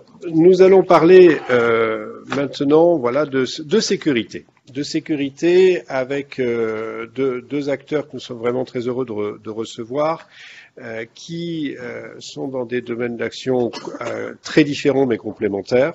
Alors, nous allons parler maintenant, voilà, de sécurité. De sécurité avec deux acteurs que nous sommes vraiment très heureux de recevoir, qui sont dans des domaines d'action très différents mais complémentaires,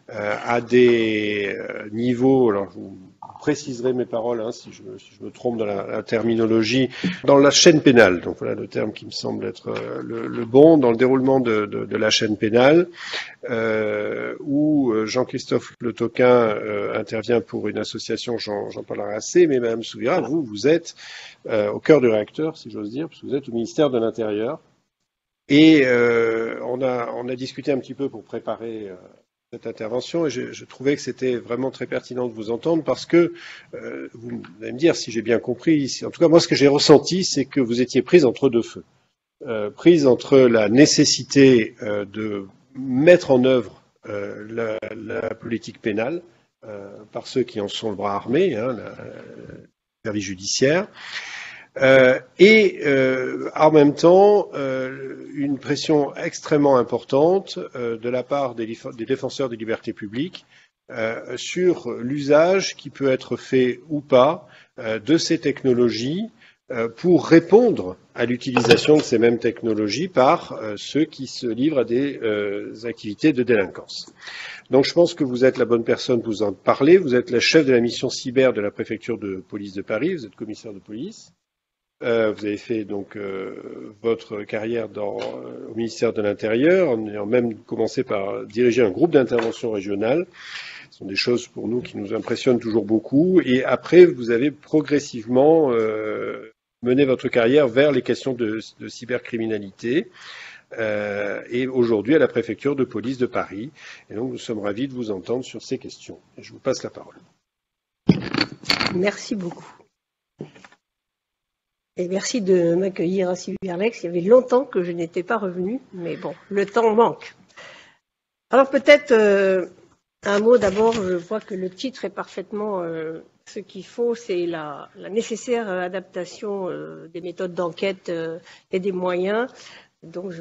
à des niveaux. Alors, vous préciserez mes paroles si je me trompe dans la terminologie, dans la chaîne pénale. Donc voilà le terme qui me semble être le bon, dans le déroulement de la chaîne pénale, où Jean-Christophe Le Toquin intervient pour une association, j'en parlerai assez, mais Madame Souvira, vous êtes au cœur du réacteur, si j'ose dire, parce que vous êtes au ministère de l'Intérieur. Et on a discuté un petit peu pour préparer cette intervention, et je trouvais que c'était vraiment très pertinent de vous entendre parce que, vous allez me dire si j'ai bien compris, en tout cas moi ce que j'ai ressenti, c'est que vous étiez prise entre deux feux. Prise entre la nécessité de mettre en œuvre la politique pénale par ceux qui en sont le bras armé, le service judiciaire, et en même temps une pression extrêmement importante de la part des défenseurs des libertés publiques sur l'usage qui peut être fait ou pas de ces technologies pour répondre à l'utilisation de ces mêmes technologies par ceux qui se livrent à des activités de délinquance. Donc je pense que vous êtes la bonne personne pour vous en parler. Vous êtes la chef de la mission cyber de la préfecture de police de Paris, vous êtes commissaire de police. Vous avez fait donc votre carrière au ministère de l'Intérieur, en ayant même commencé par diriger un groupe d'intervention régionale. Ce sont des choses pour nous qui nous impressionnent toujours beaucoup. Et après, vous avez progressivement mené votre carrière vers les questions de cybercriminalité. Et aujourd'hui à la préfecture de police de Paris. Et donc nous sommes ravis de vous entendre sur ces questions. Et je vous passe la parole. Merci beaucoup. Et merci de m'accueillir à Cyberlex. Il y avait longtemps que je n'étais pas revenue, mais bon, le temps manque. Alors peut-être un mot d'abord, je vois que le titre est parfaitement ce qu'il faut, c'est la nécessaire adaptation des méthodes d'enquête et des moyens. Donc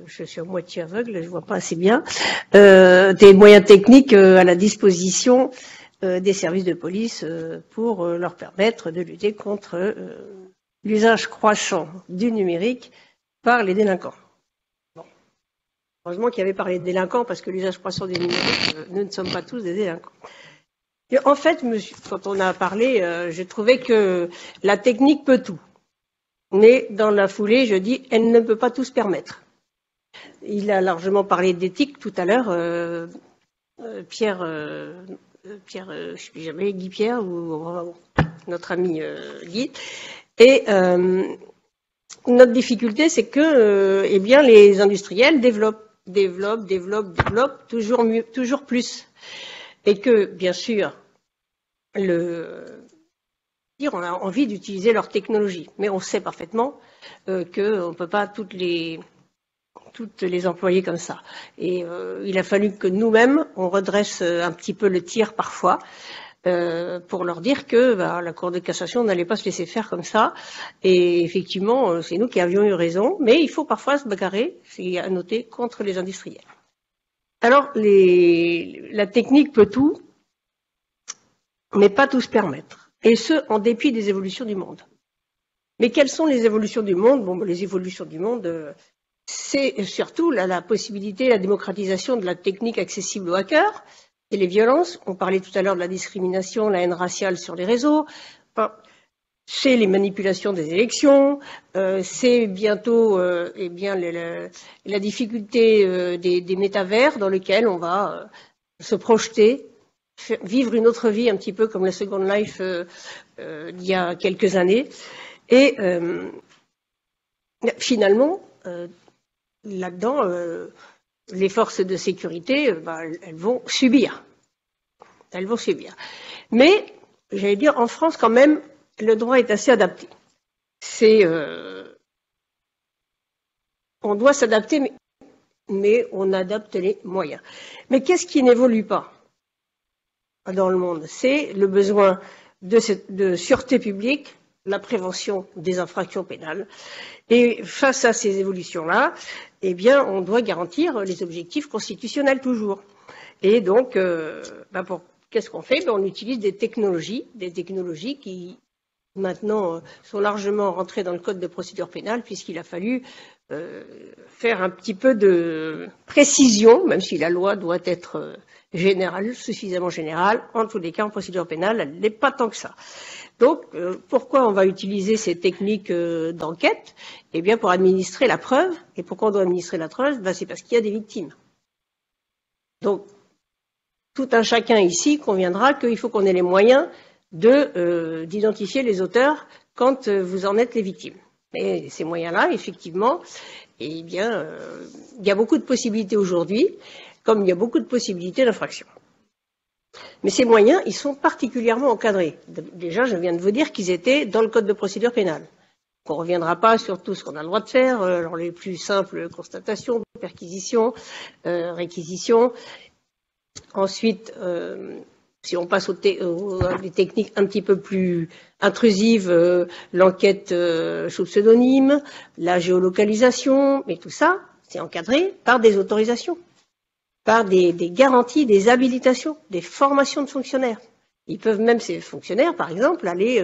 je suis à moitié aveugle, je vois pas assez bien. Des moyens techniques à la disposition des services de police pour leur permettre de lutter contre l'usage croissant du numérique par les délinquants. Bon. Heureusement qu'il y avait par les délinquants, parce que l'usage croissant du numérique, nous ne sommes pas tous des délinquants. Et en fait, quand on a parlé, j'ai trouvé que la technique peut tout. Mais dans la foulée, je dis, elle ne peut pas tout se permettre. Il a largement parlé d'éthique tout à l'heure, Pierre, je ne sais jamais, Guy Pierre, ou notre ami Guy. Et notre difficulté, c'est que eh bien, les industriels développent toujours mieux, toujours plus. Et que, bien sûr, on a envie d'utiliser leur technologie. Mais on sait parfaitement qu'on ne peut pas toutes les employer comme ça. Et il a fallu que nous-mêmes, on redresse un petit peu le tir parfois, pour leur dire que la Cour de cassation n'allait pas se laisser faire comme ça. Et effectivement, c'est nous qui avions eu raison, mais il faut parfois se bagarrer, c'est à noter, contre les industriels. Alors, la technique peut tout, mais pas tout se permettre. Et ce, en dépit des évolutions du monde. Mais quelles sont les évolutions du monde? Bon, les évolutions du monde, c'est surtout la possibilité, la démocratisation de la technique accessible aux hackers, et les violences. On parlait tout à l'heure de la discrimination, la haine raciale sur les réseaux. Enfin, c'est les manipulations des élections. C'est bientôt eh bien, la difficulté des métavers dans lesquels on va se projeter, vivre une autre vie un petit peu comme la Second Life d'il y a quelques années. Et finalement, là-dedans, les forces de sécurité, elles vont subir. Elles vont subir. Mais, j'allais dire, en France, quand même, le droit est assez adapté. On doit s'adapter, mais on adapte les moyens. Mais qu'est-ce qui n'évolue pas dans le monde? C'est le besoin de sûreté publique, la prévention des infractions pénales. Et face à ces évolutions-là, eh bien, on doit garantir les objectifs constitutionnels toujours. Et donc, qu'est-ce qu'on fait? On utilise des technologies qui maintenant sont largement rentrées dans le code de procédure pénale, puisqu'il a fallu faire un petit peu de précision, même si la loi doit être générale, suffisamment générale. En tous les cas, en procédure pénale, elle n'est pas tant que ça. Donc, pourquoi on va utiliser ces techniques d'enquête? Eh bien, pour administrer la preuve. Et pourquoi on doit administrer la preuve? C'est parce qu'il y a des victimes. Donc, tout un chacun ici conviendra qu'il faut qu'on ait les moyens d'identifier les auteurs quand vous en êtes les victimes. Et ces moyens-là, effectivement, eh bien, il y a beaucoup de possibilités aujourd'hui, comme il y a beaucoup de possibilités d'infraction. Mais ces moyens, ils sont particulièrement encadrés. Déjà, je viens de vous dire qu'ils étaient dans le code de procédure pénale. On ne reviendra pas sur tout ce qu'on a le droit de faire, alors les plus simples constatations, perquisitions, réquisitions. Ensuite, si on passe aux des techniques un petit peu plus intrusives, l'enquête sous pseudonyme, la géolocalisation, mais tout ça, c'est encadré par des autorisations, par des garanties, des habilitations, des formations de fonctionnaires. Ils peuvent même, ces fonctionnaires, par exemple, aller,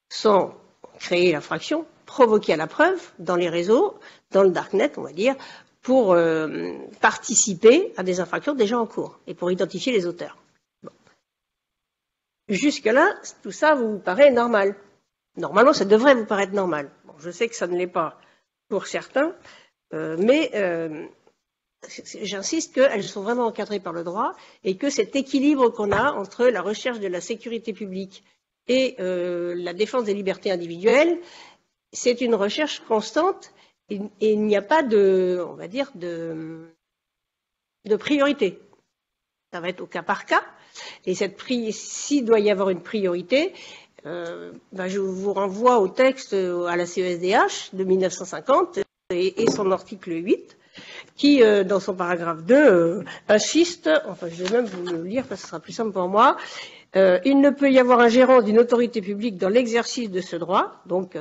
sans créer l'infraction, provoquer à la preuve dans les réseaux, dans le darknet, on va dire, pour participer à des infractions déjà en cours et pour identifier les auteurs. Bon. Jusque-là, tout ça vous paraît normal. Normalement, ça devrait vous paraître normal. Bon, je sais que ça ne l'est pas pour certains, mais j'insiste qu'elles sont vraiment encadrées par le droit et que cet équilibre qu'on a entre la recherche de la sécurité publique et la défense des libertés individuelles, c'est une recherche constante et il n'y a pas de, on va dire, de priorité. Ça va être au cas par cas. Et s'il doit y avoir une priorité, je vous renvoie au texte à la CESDH de 1950 et son article 8, qui, dans son paragraphe 2, insiste, enfin je vais même vous le lire parce que ce sera plus simple pour moi, il ne peut y avoir ingérence d'une autorité publique dans l'exercice de ce droit, donc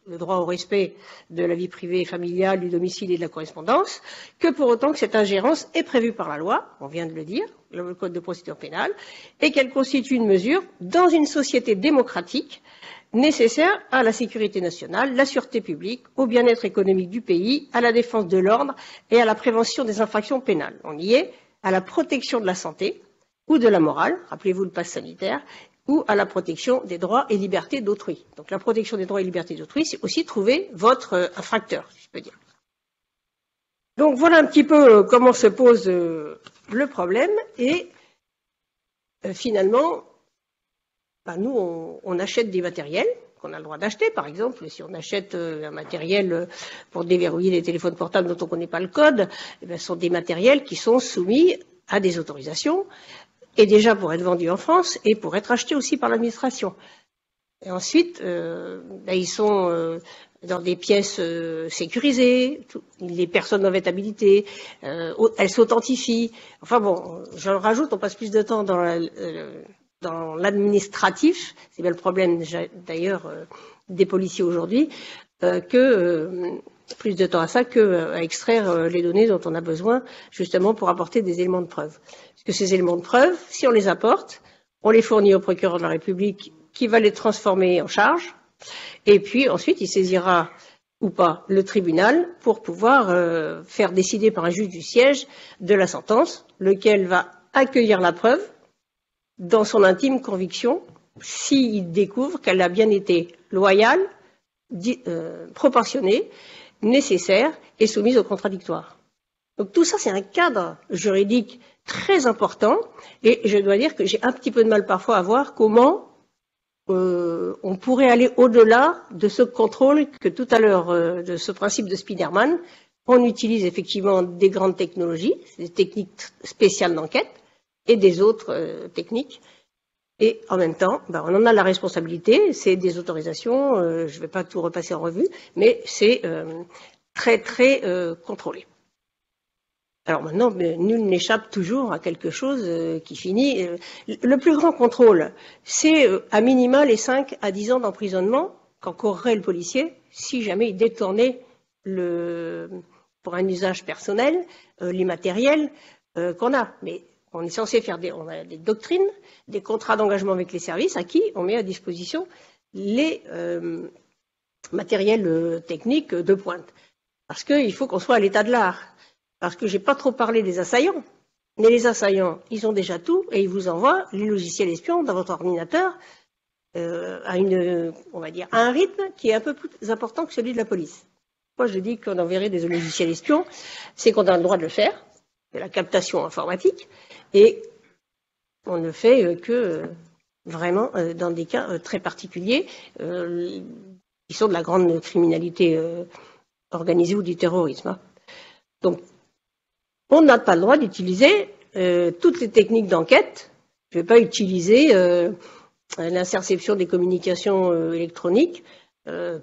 le droit au respect de la vie privée et familiale, du domicile et de la correspondance, que pour autant que cette ingérence est prévue par la loi, on vient de le dire, le code de procédure pénale, et qu'elle constitue une mesure dans une société démocratique nécessaire à la sécurité nationale, la sûreté publique, au bien-être économique du pays, à la défense de l'ordre et à la prévention des infractions pénales. On y est, à la protection de la santé ou de la morale, rappelez-vous le pass sanitaire, ou à la protection des droits et libertés d'autrui. Donc la protection des droits et libertés d'autrui, c'est aussi trouver votre infracteur, si je peux dire. Donc voilà un petit peu comment se pose le problème et finalement, nous on achète des matériels qu'on a le droit d'acheter. Par exemple, si on achète un matériel pour déverrouiller les téléphones portables dont on ne connaît pas le code, ce sont des matériels qui sont soumis à des autorisations et déjà pour être vendus en France et pour être achetés aussi par l'administration. Et ensuite, ils sont dans des pièces sécurisées, les personnes doivent être habilitées, elles s'authentifient. Enfin bon, j'en rajoute, on passe plus de temps dans l'administratif, c'est bien le problème d'ailleurs des policiers aujourd'hui, plus de temps à ça qu'à extraire les données dont on a besoin justement pour apporter des éléments de preuve. Parce que ces éléments de preuve, si on les apporte, on les fournit au procureur de la République qui va les transformer en charge et puis ensuite il saisira ou pas le tribunal pour pouvoir faire décider par un juge du siège de la sentence, lequel va accueillir la preuve dans son intime conviction s'il découvre qu'elle a bien été loyale, proportionnée, nécessaire et soumise au contradictoire. Donc tout ça, c'est un cadre juridique très important et je dois dire que j'ai un petit peu de mal parfois à voir comment on pourrait aller au-delà de ce contrôle que tout à l'heure, de ce principe de Spiderman. On utilise effectivement des grandes technologies, des techniques spéciales d'enquête et des autres techniques. Et en même temps, on en a la responsabilité, c'est des autorisations, je ne vais pas tout repasser en revue, mais c'est très très contrôlé. Alors maintenant, nul n'échappe toujours à quelque chose qui finit. Le plus grand contrôle, c'est à minima les 5 à 10 ans d'emprisonnement qu'encourrait le policier si jamais il détournait pour un usage personnel les matériels qu'on a. Mais on est censé faire on a des doctrines, des contrats d'engagement avec les services à qui on met à disposition les matériels techniques de pointe. Parce qu'il faut qu'on soit à l'état de l'art. Parce que j'ai pas trop parlé des assaillants. Mais les assaillants, ils ont déjà tout et ils vous envoient les logiciels espions dans votre ordinateur on va dire, à un rythme qui est un peu plus important que celui de la police. Moi, je dis qu'on enverrait des logiciels espions, c'est qu'on a le droit de le faire, c'est la captation informatique, et on ne fait que vraiment dans des cas très particuliers qui sont de la grande criminalité organisée ou du terrorisme. Hein. Donc, on n'a pas le droit d'utiliser toutes les techniques d'enquête. Je ne vais pas utiliser l'interception des communications électroniques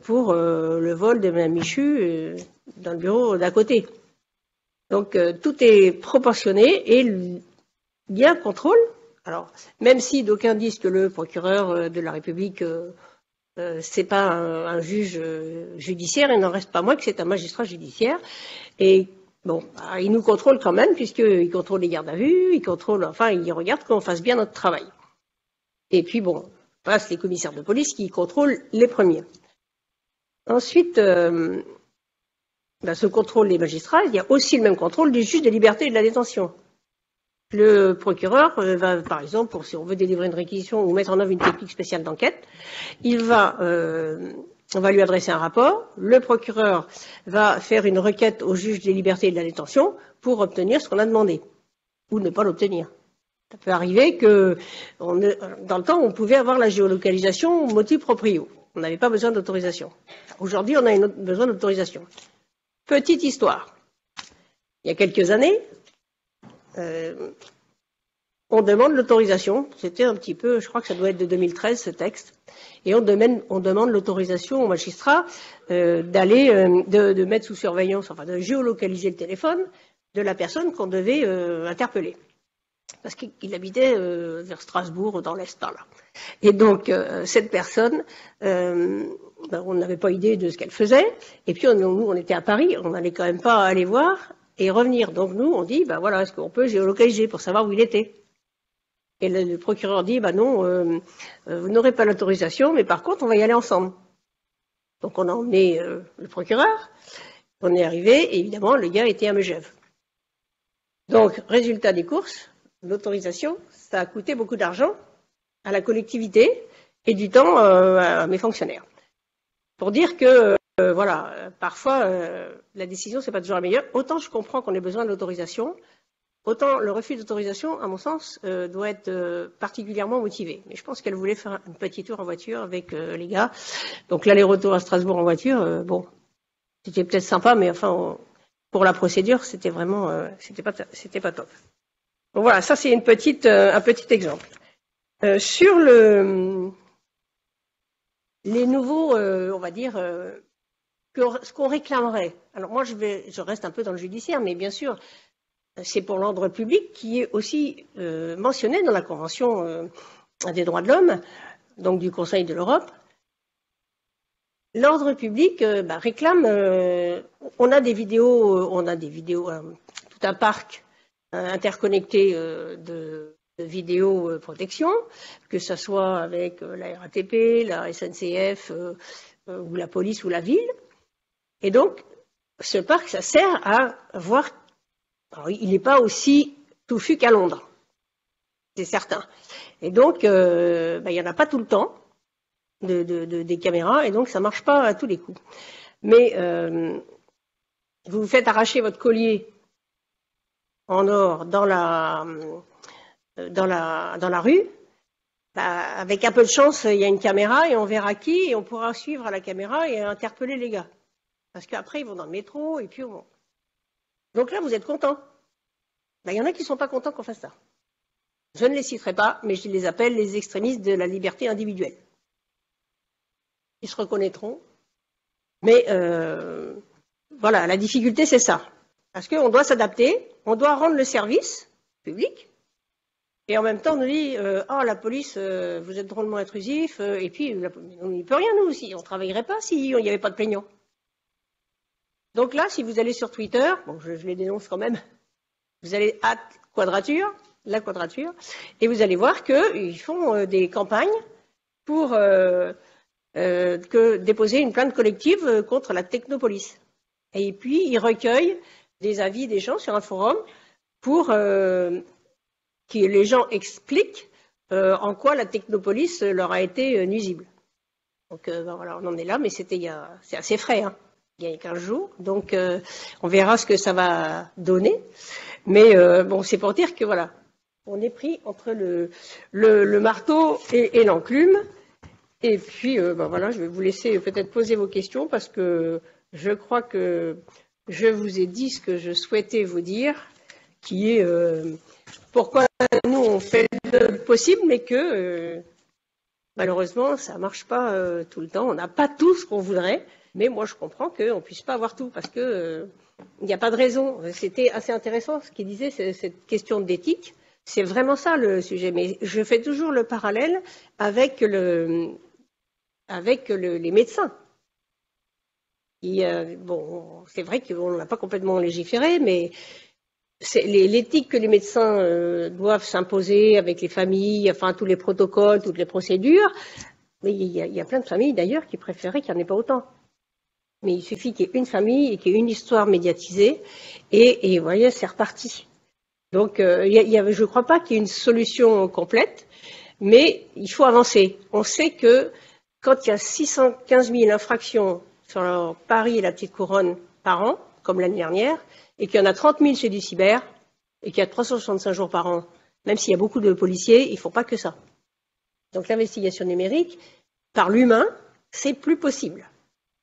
pour le vol de Mme Michu dans le bureau d'à côté. Donc tout est proportionné et il y a un contrôle. Alors, même si d'aucuns disent que le procureur de la République c'est pas un juge judiciaire, il n'en reste pas moins que c'est un magistrat judiciaire. Et bon, il nous contrôle quand même, puisqu'il contrôle les gardes à vue, il regarde qu'on fasse bien notre travail. Et puis bon, passe les commissaires de police qui contrôlent les premiers. Ensuite, ce contrôle des magistrats, il y a aussi le même contrôle du juge des libertés et de la détention. Le procureur va, par exemple, si on veut délivrer une réquisition ou mettre en œuvre une technique spéciale d'enquête, on va lui adresser un rapport. Le procureur va faire une requête au juge des libertés et de la détention pour obtenir ce qu'on a demandé ou ne pas l'obtenir. Ça peut arriver que, dans le temps, on pouvait avoir la géolocalisation motu proprio. On n'avait pas besoin d'autorisation. Aujourd'hui, on a besoin d'autorisation. Petite histoire. Il y a quelques années, on demande l'autorisation. C'était un petit peu, je crois que ça doit être de 2013, ce texte. Et on demande l'autorisation aux magistrats de mettre sous surveillance, enfin de géolocaliser le téléphone de la personne qu'on devait interpeller. Parce qu'il habitait vers Strasbourg, dans l'Est, là. Et donc, cette personne, on n'avait pas idée de ce qu'elle faisait. Et puis, nous, on était à Paris, on n'allait quand même pas aller voir et revenir. Donc, nous, on dit, est-ce qu'on peut géolocaliser pour savoir où il était? Et le procureur dit, non, vous n'aurez pas l'autorisation, mais par contre, on va y aller ensemble. Donc, on a emmené le procureur, on est arrivé, et évidemment, le gars était à Megève. Donc, résultat des courses, l'autorisation, ça a coûté beaucoup d'argent à la collectivité et du temps à mes fonctionnaires. Pour dire que, parfois, la décision, c'est pas toujours la meilleure. Autant je comprends qu'on ait besoin de l'autorisation, autant le refus d'autorisation, à mon sens, doit être particulièrement motivé. Mais je pense qu'elle voulait faire un petit tour en voiture avec les gars. Donc l'aller-retour à Strasbourg en voiture, c'était peut-être sympa, mais enfin, pour la procédure, c'était vraiment, c'était pas top. Donc voilà, ça c'est un petit exemple. Sur les nouveaux, on va dire, ce qu'on réclamerait. Alors moi, je reste un peu dans le judiciaire, mais bien sûr, c'est pour l'ordre public qui est aussi mentionné dans la Convention des droits de l'homme, donc du Conseil de l'Europe. L'ordre public réclame. On a des vidéos, tout un parc interconnecté de vidéoprotection, que ce soit avec la RATP, la SNCF ou la police ou la ville. Et donc, ce parc, ça sert à voir. Alors, il n'est pas aussi touffu qu'à Londres, c'est certain. Et donc, il n'y en a pas tout le temps des caméras, et donc ça ne marche pas à tous les coups. Mais vous vous faites arracher votre collier en or dans la rue, avec un peu de chance, il y a une caméra et on verra qui, et on pourra suivre à la caméra et interpeller les gars. Parce qu'après, ils vont dans le métro, et puis on... Donc là, vous êtes contents. Il y en a qui ne sont pas contents qu'on fasse ça. Je ne les citerai pas, mais je les appelle les extrémistes de la liberté individuelle. Ils se reconnaîtront. Mais voilà, la difficulté, c'est ça. Parce qu'on doit s'adapter, on doit rendre le service public, Et en même temps, on nous dit oh, la police, vous êtes drôlement intrusif. Et puis, on n'y peut rien, nous aussi. On ne travaillerait pas s'il n'y avait pas de plaignants. Donc là, si vous allez sur Twitter, bon, je les dénonce quand même, vous allez à Quadrature, la Quadrature, et vous allez voir qu'ils font des campagnes pour déposer une plainte collective contre la technopolice. Et puis, ils recueillent des avis des gens sur un forum pour que les gens expliquent en quoi la technopolice leur a été nuisible. Donc ben voilà, on en est là, mais c'est assez frais, hein. Il y a 15 jours, donc on verra ce que ça va donner. Mais bon, c'est pour dire que voilà, on est pris entre le marteau et l'enclume. Et puis, ben voilà, je vais vous laisser peut-être poser vos questions parce que je crois que je vous ai dit ce que je souhaitais vous dire, qui est pourquoi nous on fait le possible, mais que malheureusement ça ne marche pas tout le temps. On n'a pas tout ce qu'on voudrait, mais moi je comprends qu'on ne puisse pas avoir tout parce que il n'y a pas de raison. C'était assez intéressant ce qu'il disait, cette question d'éthique. C'est vraiment ça le sujet. Mais je fais toujours le parallèle avec les médecins. Bon, c'est vrai qu'on n'a pas complètement légiféré, mais l'éthique que les médecins doivent s'imposer avec les familles, enfin tous les protocoles, toutes les procédures. Mais il y a plein de familles d'ailleurs qui préféraient qu'il n'y en ait pas autant. Mais il suffit qu'il y ait une famille et qu'il y ait une histoire médiatisée et vous voyez, c'est reparti. Donc je ne crois pas qu'il y ait une solution complète, mais il faut avancer. On sait que quand il y a 615 000 infractions sur Paris et la Petite Couronne par an, comme l'année dernière, et qu'il y en a 30 000 chez du cyber, et qu'il y a 365 jours par an, même s'il y a beaucoup de policiers, il ne faut pas que ça. Donc l'investigation numérique, par l'humain, c'est plus possible.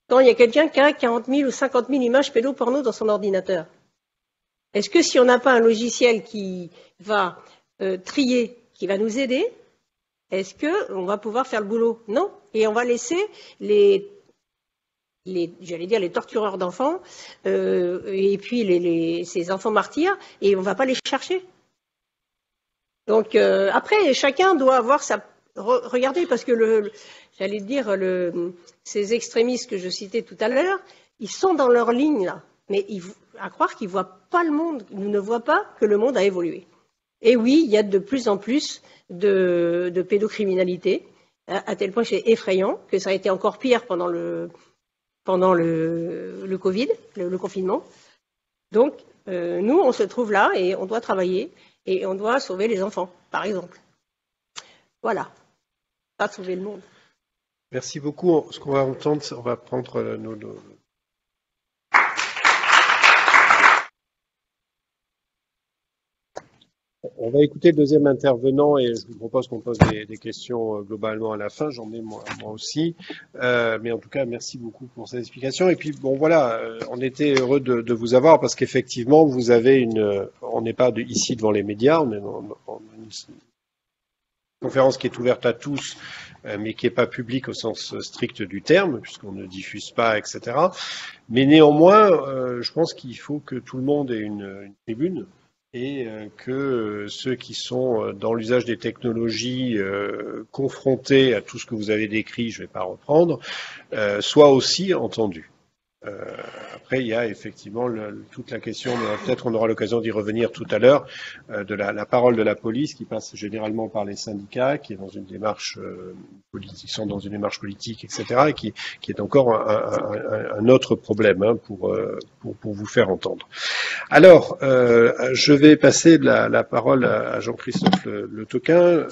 Quand il y a quelqu'un qui a 40 000 ou 50 000 images pédoporno dans son ordinateur, est-ce que si on n'a pas un logiciel qui va trier, qui va nous aider, est-ce qu'on va pouvoir faire le boulot? Non. Et on va laisser j'allais dire les tortureurs d'enfants, et puis ces enfants martyrs, et on ne va pas les chercher. Donc après, chacun doit avoir regardez, parce que j'allais dire ces extrémistes que je citais tout à l'heure, ils sont dans leur ligne là, mais à croire qu'ils ne voient pas le monde, ils ne voient pas que le monde a évolué. Et oui, il y a de plus en plus de pédocriminalité, à tel point que c'est effrayant, que ça a été encore pire pendant le Covid, le confinement. Donc, nous, on se trouve là et on doit travailler et on doit sauver les enfants, par exemple. Voilà. Pas sauver le monde. Merci beaucoup. Ce qu'on va entendre, on va prendre On va écouter le deuxième intervenant et je vous propose qu'on pose des questions globalement à la fin. J'en ai moi aussi. Mais en tout cas, merci beaucoup pour ces explications. Et puis, bon, voilà, on était heureux de vous avoir parce qu'effectivement, vous avez on n'est pas ici devant les médias, on est dans une conférence qui est ouverte à tous, mais qui n'est pas publique au sens strict du terme, puisqu'on ne diffuse pas, etc. Mais néanmoins, je pense qu'il faut que tout le monde ait une tribune et que ceux qui sont dans l'usage des technologies confrontés à tout ce que vous avez décrit, je ne vais pas reprendre, soient aussi entendus. Après, il y a effectivement toute la question, peut-être on aura l'occasion d'y revenir tout à l'heure, de la parole de la police qui passe généralement par les syndicats, qui est dans une démarche politique, sont dans une démarche politique, etc., et qui est encore un autre problème pour vous faire entendre. Alors, je vais passer la parole à Jean-Christophe Le Toquin,